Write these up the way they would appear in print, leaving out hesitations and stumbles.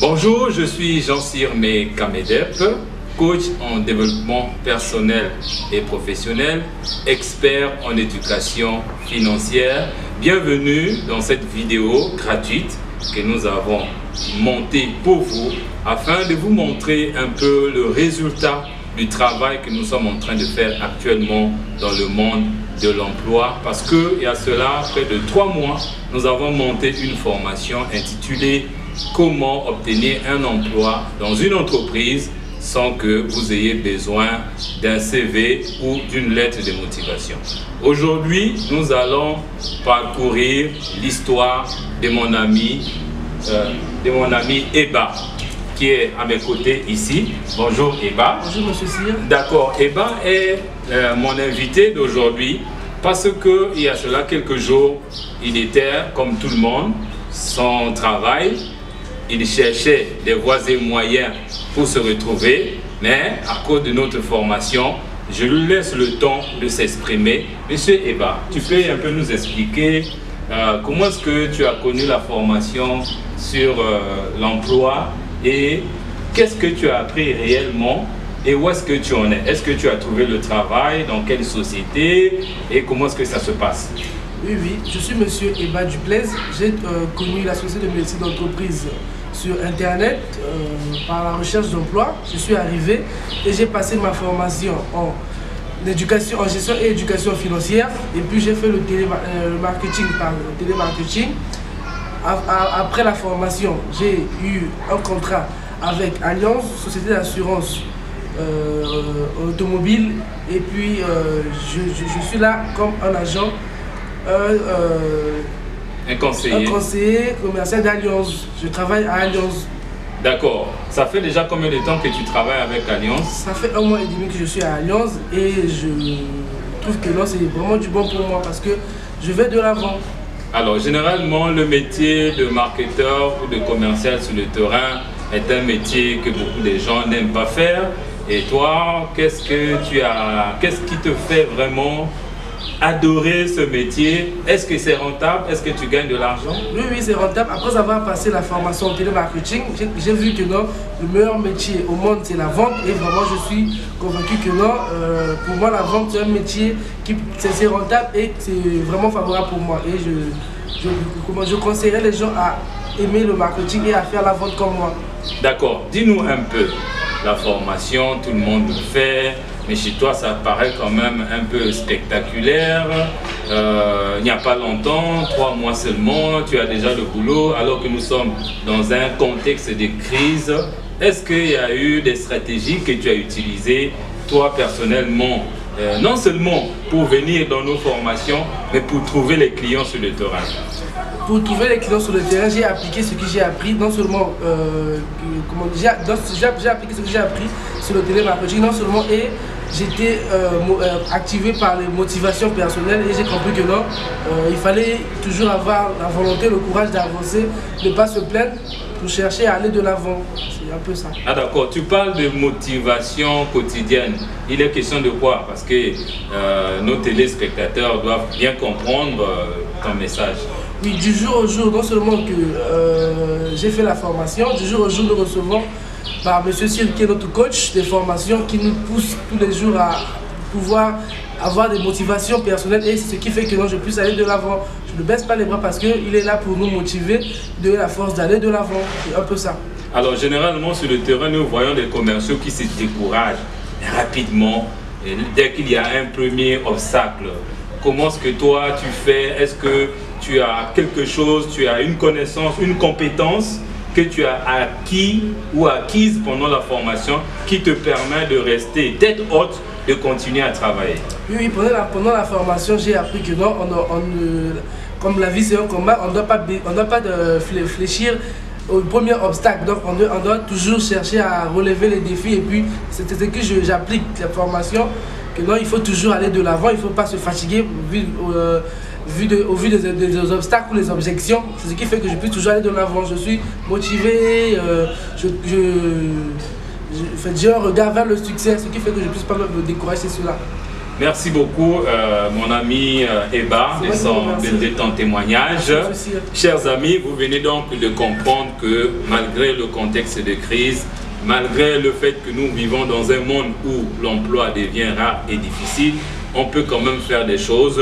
Bonjour, je suis Jean-Sirmé Kamedep, coach en développement personnel et professionnel, expert en éducation financière. Bienvenue dans cette vidéo gratuite que nous avons montée pour vous afin de vous montrer un peu le résultat du travail que nous sommes en train de faire actuellement dans le monde de l'emploi, parce qu'il y a cela près de 3 mois, nous avons monté une formation intitulée Comment obtenir un emploi dans une entreprise sans que vous ayez besoin d'un CV ou d'une lettre de motivation. Aujourd'hui, nous allons parcourir l'histoire de mon ami Eba, qui est à mes côtés ici. Bonjour Eba. Bonjour Monsieur Sir. D'accord, Eba est mon invité d'aujourd'hui parce qu'il y a cela quelques jours, il était comme tout le monde, sans travail. Il cherchait des voies et moyens pour se retrouver, mais à cause de notre formation, je lui laisse le temps de s'exprimer. Monsieur Eba, tu peux un peu nous expliquer comment est-ce que tu as connu la formation sur l'emploi et qu'est-ce que tu as appris réellement et où est-ce que tu en es? Est-ce que tu as trouvé le travail? Dans quelle société? Et comment est-ce que ça se passe? Oui, je suis Monsieur Eba Duplaise. J'ai connu la société de médecine d'entreprise sur Internet par la recherche d'emploi. Je suis arrivé et j'ai passé ma formation en éducation, en gestion et éducation financière. Et puis j'ai fait le télémarketing par télémarketing. Après la formation, j'ai eu un contrat avec Allianz, société d'assurance automobile. Et puis je suis là comme un agent. Un conseiller commercial d'Allianz. Je travaille à Allianz. D'accord. Ça fait déjà combien de temps que tu travailles avec Allianz? Ça fait 1 mois et demi que je suis à Allianz et je trouve que là c'est vraiment du bon pour moi parce que je vais de l'avant. Alors généralement le métier de marketeur ou de commercial sur le terrain est un métier que beaucoup de gens n'aiment pas faire. Et toi, qu'est-ce qui te fait vraiment adorer ce métier? Est-ce que c'est rentable? Est-ce que tu gagnes de l'argent? Oui, c'est rentable. Après avoir passé la formation en télémarketing, j'ai vu que non, le meilleur métier au monde c'est la vente et vraiment je suis convaincu que non, pour moi la vente c'est un métier qui c'est rentable et c'est vraiment favorable pour moi et je conseillerais les gens à aimer le marketing et à faire la vente comme moi. D'accord, dis-nous un peu, la formation, tout le monde le fait. Mais chez toi, ça paraît quand même un peu spectaculaire. Il n'y a pas longtemps, 3 mois seulement, tu as déjà le boulot, alors que nous sommes dans un contexte de crise. Est-ce qu'il y a eu des stratégies que tu as utilisées, toi personnellement, non seulement pour venir dans nos formations, mais pour trouver les clients sur le terrain? Pour trouver les clients sur le terrain, j'ai appliqué ce que j'ai appris, non seulement j'ai appliqué ce que j'ai appris sur le télémarketing, non seulement et j'étais activé par les motivations personnelles et j'ai compris que non, il fallait toujours avoir la volonté, le courage d'avancer, de ne pas se plaindre pour chercher à aller de l'avant. C'est un peu ça. Ah d'accord, tu parles de motivation quotidienne. Il est question de quoi? Parce que nos téléspectateurs doivent bien comprendre ton message. Oui, du jour au jour, non seulement que j'ai fait la formation, du jour au jour nous recevons par M. Sir qui est notre coach des formations qui nous pousse tous les jours à pouvoir avoir des motivations personnelles et c'est ce qui fait que non, je puisse aller de l'avant. Je ne baisse pas les bras parce qu'il est là pour nous motiver, de la force d'aller de l'avant. C'est un peu ça. Alors généralement sur le terrain, nous voyons des commerciaux qui se découragent rapidement dès qu'il y a un premier obstacle. Comment est-ce que toi tu fais? Est-ce que tu as quelque chose, tu as une connaissance, une compétence que tu as acquis ou acquise pendant la formation qui te permet de rester tête haute, de continuer à travailler? Oui, pendant la formation, j'ai appris que non, comme la vie c'est un combat, on ne doit pas fléchir au premier obstacle. Donc on doit toujours chercher à relever les défis et puis c'est ce que j'applique la formation, que non, il faut toujours aller de l'avant, il ne faut pas se fatiguer au vu des obstacles ou les objections. C'est ce qui fait que je peux toujours aller de l'avant. Je suis motivé, j'ai un regard vers le succès, ce qui fait que je ne puisse pas me décourager sur cela. Merci beaucoup, mon ami Eba, de ton témoignage. Chers amis, vous venez donc de comprendre que malgré le contexte de crise, malgré le fait que nous vivons dans un monde où l'emploi devient rare et difficile, on peut quand même faire des choses.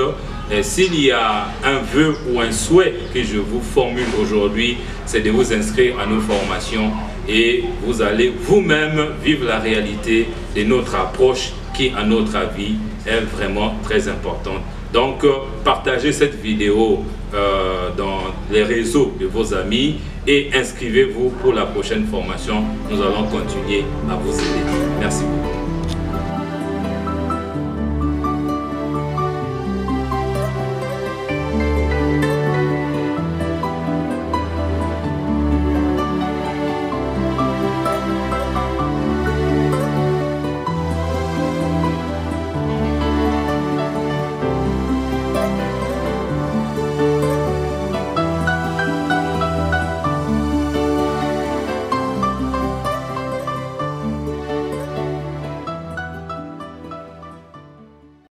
S'il y a un vœu ou un souhait que je vous formule aujourd'hui, c'est de vous inscrire à nos formations et vous allez vous-même vivre la réalité de notre approche qui, à notre avis, est vraiment très importante. Donc, partagez cette vidéo dans les réseaux de vos amis et inscrivez-vous pour la prochaine formation. Nous allons continuer à vous aider. Merci.